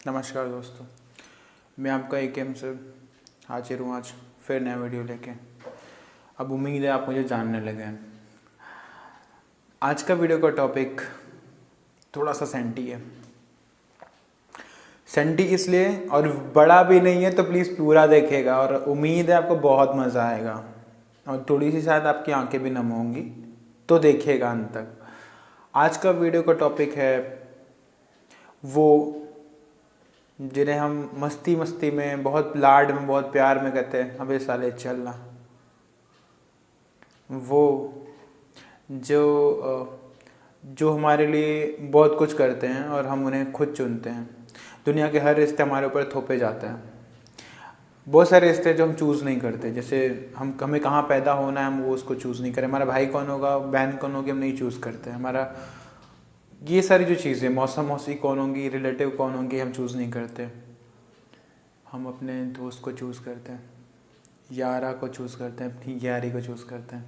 नमस्कार दोस्तों, मैं आपका एकेएम से हाजिर हूँ आज फिर नया वीडियो लेके। अब उम्मीद है आप मुझे जानने लगे हैं। आज का वीडियो का टॉपिक थोड़ा सा सेंटी है। सेंटी इसलिए और बड़ा भी नहीं है, तो प्लीज़ पूरा देखिएगा और उम्मीद है आपको बहुत मज़ा आएगा और थोड़ी सी शायद आपकी आंखें भी नम होंगी, तो देखिएगा अंत तक। आज का वीडियो का टॉपिक है वो जिन्हें हम मस्ती मस्ती में, बहुत लाड में, बहुत प्यार में कहते हैं अबे साले चलना। वो जो हमारे लिए बहुत कुछ करते हैं और हम उन्हें खुद चुनते हैं। दुनिया के हर रिश्ते हमारे ऊपर थोपे जाते हैं। बहुत सारे रिश्ते जो हम चूज़ नहीं करते, जैसे हमें कहाँ पैदा होना है हम वो उसको चूज़ नहीं करें। हमारा भाई कौन होगा, बहन कौन होगी, हम नहीं चूज़ करते। हमारा ये सारी जो चीज़ें, मौसम मौसी कौन होंगी, रिलेटिव कौन होंगी, हम चूज़ नहीं करते। हम अपने दोस्त को चूज़ करते हैं, यारा को चूज़ करते हैं, अपनी यारी को चूज़ करते हैं।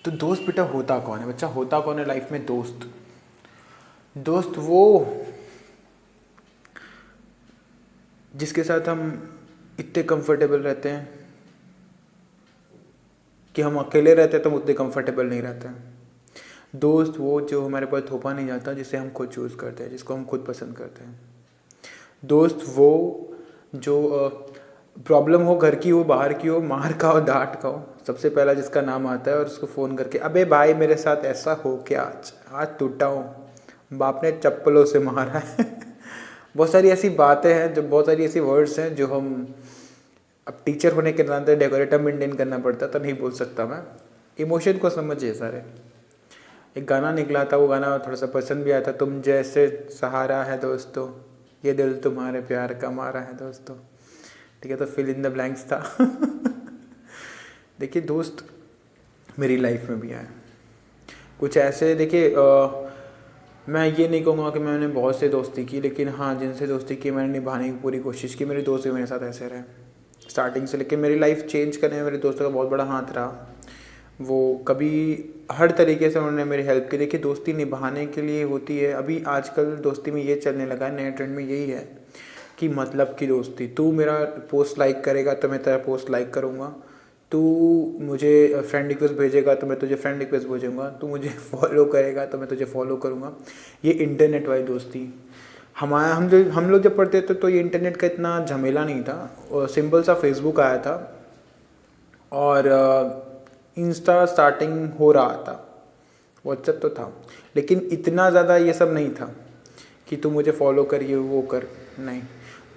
तो दोस्त बेटा होता कौन है, बच्चा होता कौन है लाइफ में? दोस्त वो जिसके साथ हम इतने कंफर्टेबल रहते हैं कि हम अकेले रहते हैं तो हम उतने कंफर्टेबल नहीं रहते हैं। दोस्त वो जो हमारे पास थोपा नहीं जाता, जिसे हम खुद चूज़ करते हैं, जिसको हम खुद पसंद करते हैं। दोस्त वो जो प्रॉब्लम हो, घर की हो, बाहर की हो, मार का हो, डांट का हो, सबसे पहला जिसका नाम आता है और उसको फ़ोन करके अबे भाई मेरे साथ ऐसा हो क्या, आज टूटा हूँ, बाप ने चप्पलों से मारा है। बहुत सारी ऐसी बातें हैं, जो बहुत सारी ऐसी वर्ड्स हैं जो हम, अब टीचर होने के नाते डेकोरेटर मेंटेन करना पड़ता तो नहीं बोल सकता मैं। इमोशन को समझिए सारे। एक गाना निकला था, वो गाना थोड़ा सा पसंद भी आया था, तुम जैसे सहारा है दोस्तों, ये दिल तुम्हारे प्यार का मारा है दोस्तों। ठीक है, तो फिल इन द ब्लैंक्स था। देखिए दोस्त मेरी लाइफ में भी आए कुछ ऐसे। देखिए मैं ये नहीं कहूँगा कि मैंने बहुत से दोस्ती की, लेकिन हाँ जिनसे दोस्ती की मैंने निभाने की पूरी कोशिश की। मेरे दोस्त भी मेरे साथ ऐसे रहे स्टार्टिंग से, लेकिन मेरी लाइफ चेंज करने में मेरे दोस्तों का बहुत बड़ा हाथ रहा। वो कभी हर तरीके से उन्होंने मेरी हेल्प की। देखिए दोस्ती निभाने के लिए होती है, अभी आजकल दोस्ती में ये चलने लगा है, नए ट्रेंड में यही है कि मतलब की दोस्ती। तू मेरा पोस्ट लाइक करेगा तो मैं तेरा पोस्ट लाइक करूँगा, तू मुझे फ्रेंड रिक्वेस्ट भेजेगा तो मैं तुझे फ्रेंड रिक्वेस्ट भेजूँगा, तू मुझे फॉलो करेगा तो मैं तुझे फॉलो करूँगा। ये इंटरनेट वाली दोस्ती। हम लोग जब पढ़ते थे तो ये इंटरनेट का इतना झमेला नहीं था। सिंपल सा फेसबुक आया था और इंस्टा स्टार्टिंग हो रहा था, व्हाट्सएप तो था, लेकिन इतना ज़्यादा ये सब नहीं था कि तू मुझे फॉलो कर, ये वो कर। नहीं,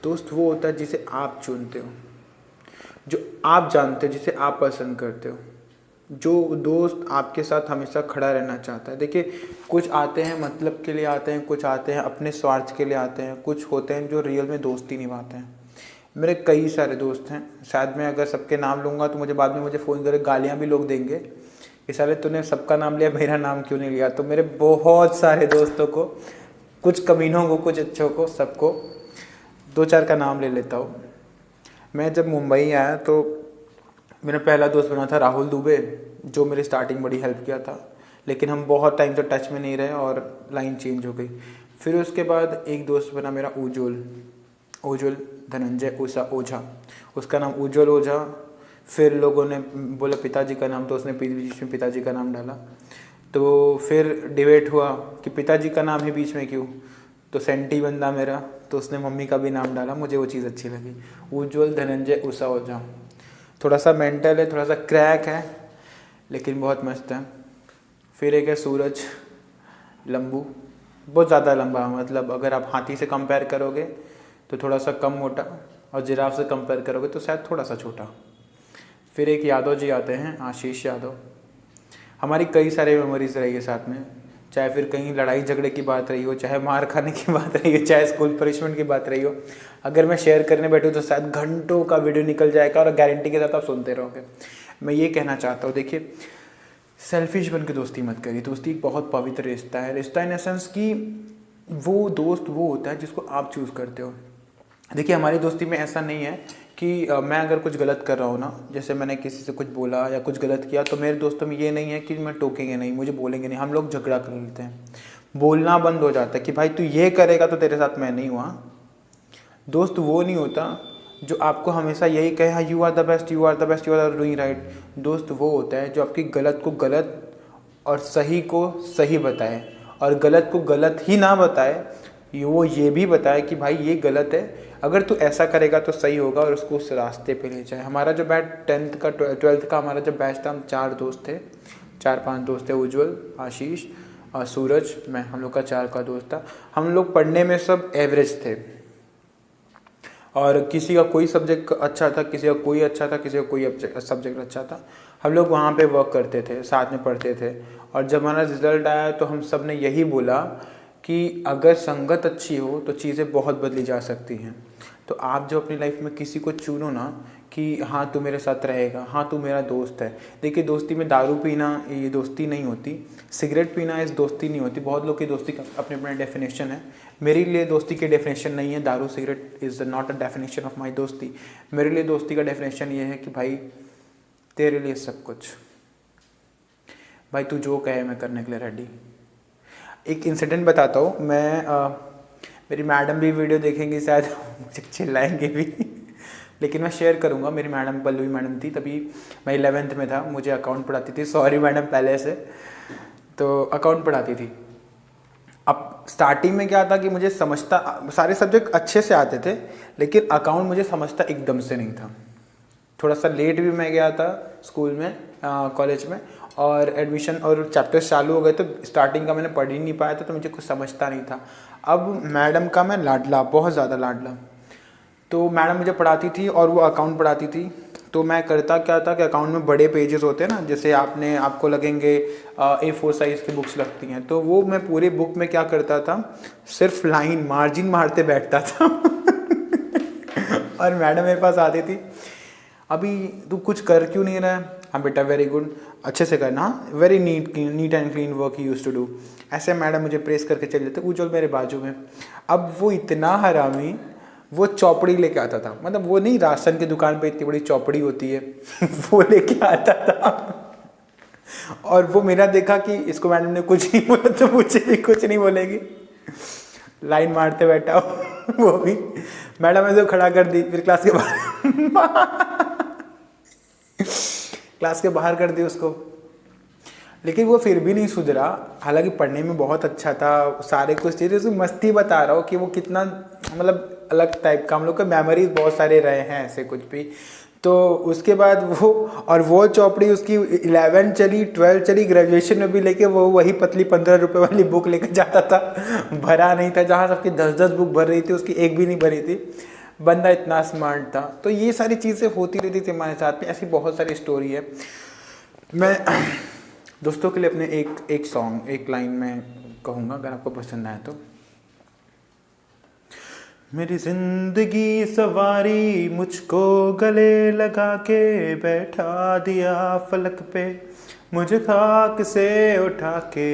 दोस्त वो होता है जिसे आप चुनते हो, जो आप जानते हो, जिसे आप पसंद करते हो, जो दोस्त आपके साथ हमेशा खड़ा रहना चाहता है। देखिए कुछ आते हैं मतलब के लिए आते हैं, कुछ आते हैं अपने स्वार्थ के लिए आते हैं, कुछ होते हैं जो रियल में दोस्ती निभाते हैं। मेरे कई सारे दोस्त हैं, शायद मैं अगर सबके नाम लूँगा तो मुझे बाद में फ़ोन करके गालियाँ भी लोग देंगे कि साले तूने सबका नाम लिया, मेरा नाम क्यों नहीं लिया। तो मेरे बहुत सारे दोस्तों को, कुछ कमीनों को, कुछ अच्छों को, सबको दो चार का नाम ले लेता हूँ। मैं जब मुंबई आया तो मेरा पहला दोस्त बना था राहुल दुबे, जो मेरी स्टार्टिंग बड़ी हेल्प किया था, लेकिन हम बहुत टाइम तक टच में नहीं रहे और लाइन चेंज हो गई। फिर उसके बाद एक दोस्त बना मेरा उज्ज्वल धनंजय ओझा, उसका नाम उज्ज्वल ओझा। फिर लोगों ने बोला पिताजी का नाम, तो उसने बीच में पिताजी का नाम डाला। तो फिर डिबेट हुआ कि पिताजी का नाम ही बीच में क्यों, तो सेंटी बंदा मेरा, तो उसने मम्मी का भी नाम डाला। मुझे वो चीज़ अच्छी लगी, उज्ज्वल धनंजय ओझा। थोड़ा सा मेंटल है, थोड़ा सा क्रैक है, लेकिन बहुत मस्त है। फिर एक है सूरज लंबू, बहुत ज़्यादा लंबा, मतलब अगर आप हाथी से कंपेयर करोगे तो थोड़ा सा कम मोटा, और जिराफ से कंपेयर करोगे तो शायद थोड़ा सा छोटा। फिर एक यादव जी आते हैं, आशीष यादव। हमारी कई सारे मेमोरीज रही है साथ में, चाहे फिर कहीं लड़ाई झगड़े की बात रही हो, चाहे मार खाने की बात रही हो, चाहे स्कूल पनिशमेंट की बात रही हो। अगर मैं शेयर करने बैठूँ तो शायद घंटों का वीडियो निकल जाएगा और गारंटी के साथ आप सुनते रहोगे। मैं ये कहना चाहता हूँ, देखिए सेल्फिश बन के दोस्ती मत करिए। दोस्ती एक बहुत पवित्र रिश्ता है। रिश्ता इन सेंस कि वो दोस्त वो होता है जिसको आप चूज़ करते हो। देखिए हमारी दोस्ती में ऐसा नहीं है कि मैं अगर कुछ गलत कर रहा हूँ ना, जैसे मैंने किसी से कुछ बोला या कुछ गलत किया, तो मेरे दोस्तों में ये नहीं है कि मैं टोकेंगे नहीं, मुझे बोलेंगे नहीं, हम लोग झगड़ा कर लेते हैं। बोलना बंद हो जाता है कि भाई तू ये करेगा तो तेरे साथ मैं नहीं हुआ। दोस्त वो नहीं होता जो आपको हमेशा यही कहे हाँ you are the best, you are the best, you are doing right. दोस्त वो होता है जो आपकी गलत को गलत और सही को सही बताए, और गलत को गलत ही ना बताए, वो ये भी बताए कि भाई ये गलत है, अगर तू ऐसा करेगा तो सही होगा, और उसको उस रास्ते पे ले जाए। हमारा जो बैच 10th का 12th का हमारा जब बैच था, हम 4 दोस्त थे, 4-5 दोस्त थे, उज्जवल, आशीष और सूरज, मैं, हम लोग का 4 का दोस्त था। हम लोग पढ़ने में सब एवरेज थे, और किसी का कोई सब्जेक्ट अच्छा था, किसी का कोई अच्छा था, किसी का कोई सब्जेक्ट अच्छा था। हम लोग वहाँ पे वर्क करते थे, साथ में पढ़ते थे, और जब हमारा रिज़ल्ट आया तो हम सब ने यही बोला कि अगर संगत अच्छी हो तो चीज़ें बहुत बदली जा सकती हैं। तो आप जो अपनी लाइफ में किसी को चुनो ना कि हाँ तू मेरे साथ रहेगा, हाँ तू मेरा दोस्त है। देखिए दोस्ती में दारू पीना ये दोस्ती नहीं होती, सिगरेट पीना इस दोस्ती नहीं होती। बहुत लोग की दोस्ती का अपने अपने डेफिनेशन है। मेरे लिए दोस्ती की डेफिनेशन नहीं है दारू cigarette is not a definition of my दोस्ती। मेरे लिए दोस्ती का डेफिनेशन ये है कि भाई तेरे लिए सब कुछ, भाई तू जो कहे मैं करने के लिए रेडी। एक इंसिडेंट बताता हूँ मैं, मेरी मैडम भी वीडियो देखेंगी शायद, मुझे चिल्लाएंगे भी लेकिन मैं शेयर करूँगा। मेरी मैडम पल्लवी मैडम थी, तभी मैं 11th में था, मुझे अकाउंट पढ़ाती थी। सॉरी मैडम पहले से, तो अकाउंट पढ़ाती थी। अब स्टार्टिंग में क्या था कि मुझे समझता, सारे सब्जेक्ट अच्छे से आते थे, लेकिन अकाउंट मुझे समझता एकदम से नहीं था। थोड़ा सा लेट भी मैं गया था स्कूल में, कॉलेज में, और एडमिशन और चैप्टर्स चालू हो गए, तो स्टार्टिंग का मैंने पढ़ ही नहीं पाया था, तो मुझे कुछ समझता नहीं था। अब मैडम का मैं लाडला, बहुत ज़्यादा लाडला, तो मैडम मुझे पढ़ाती थी और वो अकाउंट पढ़ाती थी। तो मैं करता क्या था कि अकाउंट में बड़े पेजेस होते हैं ना, जैसे आपको लगेंगे A4 साइज़ की बुक्स लगती हैं, तो वो मैं पूरे बुक में क्या करता था, सिर्फ लाइन मार्जिन मारते बैठता था और मैडम मेरे पास आती थी, अभी तू कुछ कर क्यों नहीं रहा है? हाँ बेटा वेरी गुड, अच्छे से करना, very neat and clean work you used to do. ऐसे मैडम मुझे प्रेस करके चले जाते। उज्जवल मेरे बाजू में, अब वो इतना हरामी, वो चौपड़ी लेके आता था, मतलब वो नहीं राशन की दुकान पे इतनी बड़ी चौपड़ी होती है वो लेके आता था। और वो मेरा देखा कि इसको मैडम ने कुछ नहीं बोला तो मुझे भी कुछ नहीं बोलेगी, लाइन मारते बैठा हो वो भी। मैडम ऐसे खड़ा कर दी, फिर क्लास के बाहर क्लास के बाहर कर दी उसको। लेकिन वो फिर भी नहीं सुधरा, हालांकि पढ़ने में बहुत अच्छा था, सारे कुछ चीज़ें, उसकी मस्ती बता रहा हूँ कि वो कितना मतलब अलग टाइप का। हम लोग के मेमोरीज बहुत सारे रहे हैं ऐसे कुछ भी। तो उसके बाद वो चौपड़ी उसकी 11 चली, 12 चली, ग्रेजुएशन में भी लेके वो वही पतली 15 रुपये वाली बुक लेके जाता था, भरा नहीं था। जहाँ सबकी 10-10 बुक भर रही थी, उसकी एक भी नहीं भरी थी। बंदा इतना स्मार्ट था। तो ये सारी चीज़ें होती रहती थी हमारे साथ में, ऐसी बहुत सारी स्टोरी है। मैं दोस्तों के लिए अपने एक सॉन्ग, एक लाइन में कहूँगा, अगर आपको पसंद आए तो। मेरी जिंदगी सवारी मुझको गले लगा के बैठा दिया फलक पे, मुझे खाक से उठा के।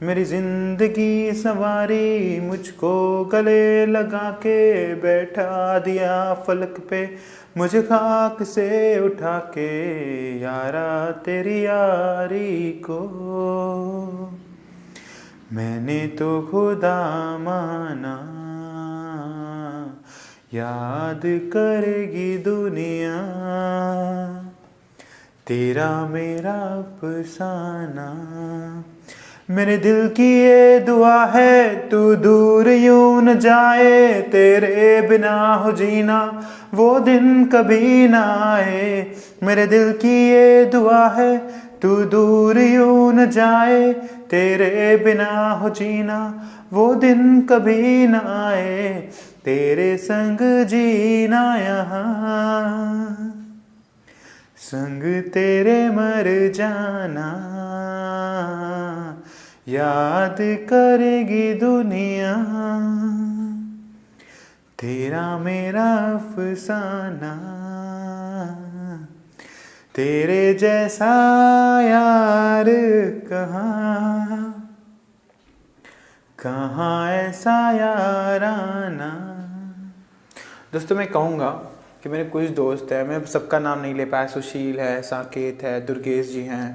मेरी जिंदगी सवारी मुझको गले लगा के बैठा दिया फलक पे, मुझे खाक से उठा के। यारा तेरी यारी को मैंने तो खुदा माना, याद करेगी दुनिया तेरा मेरा अफसाना। मेरे दिल की ये दुआ है तू दूर यूं न जाए, तेरे बिना हो जीना वो दिन कभी ना आए। मेरे दिल की ये दुआ है तू दूर यूं न जाए, तेरे बिना हो जीना वो दिन कभी ना आए। तेरे संग जीना यहाँ, संग तेरे मर जाना, याद करेगी दुनिया तेरा मेरा अफसाना। तेरे जैसा यार कहाँ ऐसा याराना। दोस्तों मैं कहूँगा कि मेरे कुछ दोस्त हैं, मैं सबका नाम नहीं ले पाया। सुशील है, साकेत है, दुर्गेश जी हैं,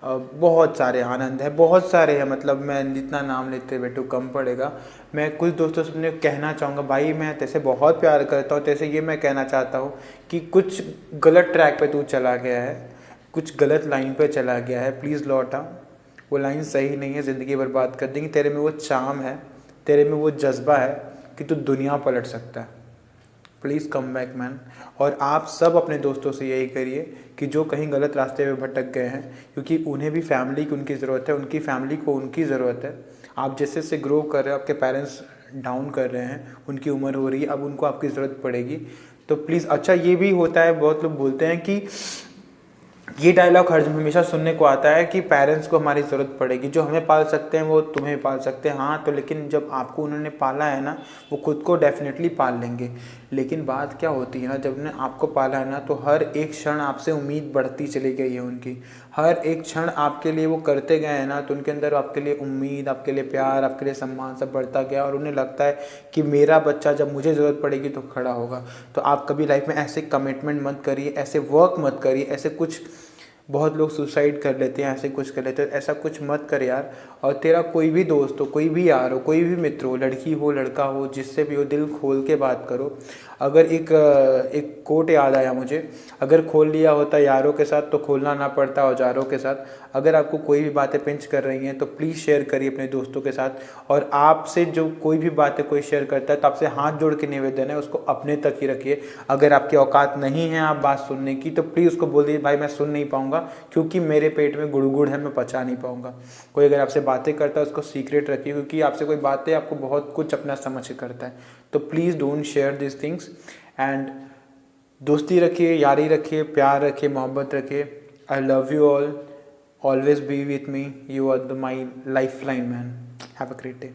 बहुत सारे आनंद है, बहुत सारे हैं, मतलब मैं जितना नाम लेते बैठूँ कम पड़ेगा। मैं कुछ दोस्तों से अपने कहना चाहूँगा, भाई मैं तेरे से बहुत प्यार करता हूँ, तेरे से ये मैं कहना चाहता हूँ कि कुछ गलत ट्रैक पे तू चला गया है, कुछ गलत लाइन पे चला गया है, प्लीज़ लौट आ। वो लाइन सही नहीं है, ज़िंदगी बर्बाद कर देंगी। तेरे में वो चार्म है, तेरे में वो जज्बा है कि तू दुनिया पलट सकता है। Please come back man. और आप सब अपने दोस्तों से यही करिए कि जो कहीं गलत रास्ते पे भटक गए हैं, क्योंकि उन्हें भी फैमिली की उनकी ज़रूरत है, उनकी फैमिली को उनकी ज़रूरत है। आप जैसे जैसे ग्रो कर रहे हो, आपके पेरेंट्स डाउन कर रहे हैं, उनकी उम्र हो रही है, अब उनको आपकी ज़रूरत पड़ेगी। तो प्लीज़, अच्छा ये भी होता है, बहुत लोग बोलते हैं कि ये डायलॉग हमेशा सुनने को आता है कि पेरेंट्स को हमारी ज़रूरत पड़ेगी, जो हमें पाल सकते हैं वो तुम्हें पाल सकते हैं। हाँ, तो लेकिन जब आपको उन्होंने पाला है ना, वो खुद को डेफिनेटली पाल लेंगे। लेकिन बात क्या होती है ना, जब उन्होंने आपको पाला है ना, तो हर एक क्षण आपसे उम्मीद बढ़ती चली गई है उनकी। हर एक क्षण आपके लिए वो करते गए हैं ना, तो उनके अंदर आपके लिए उम्मीद, आपके लिए प्यार, आपके लिए सम्मान सब बढ़ता गया, और उन्हें लगता है कि मेरा बच्चा जब मुझे ज़रूरत पड़ेगी तो खड़ा होगा। तो आप कभी लाइफ में ऐसे कमिटमेंट मत करिए, ऐसे वर्क मत करिए, ऐसे कुछ, बहुत लोग सुसाइड कर लेते हैं, ऐसे कुछ कर लेते हैं, ऐसा कुछ मत कर यार। और तेरा कोई भी दोस्त हो, कोई भी यार हो, कोई भी मित्र हो, लड़की हो लड़का हो, जिससे भी हो, दिल खोल के बात करो। अगर एक कोट याद आया मुझे, अगर खोल लिया होता यारों के साथ तो खोलना ना पड़ता औजारों के साथ। अगर आपको कोई भी बातें पिंच कर रही हैं तो प्लीज़ शेयर करिए अपने दोस्तों के साथ। और आपसे जो कोई भी बातें कोई शेयर करता है तो आपसे हाथ जोड़ के निवेदन है, उसको अपने तक ही रखिए। अगर आपकी औकात नहीं है आप बात सुनने की, तो प्लीज़ उसको बोल दीजिए, भाई मैं सुन नहीं पाऊँगा, क्योंकि मेरे पेट में गुड़गुड़ है, मैं पचा नहीं पाऊँगा। कोई अगर आपसे बातें करता है उसको सीक्रेट रखिए, क्योंकि आपसे कोई बातें आपको बहुत कुछ अपना समझ के करता है। तो please don't share this things. And दोस्ती रखिए, यारी रखिए, प्यार रखिए, मोहब्बत रखिए। I love you all, always be with me, you are the my life line man. Have a great day.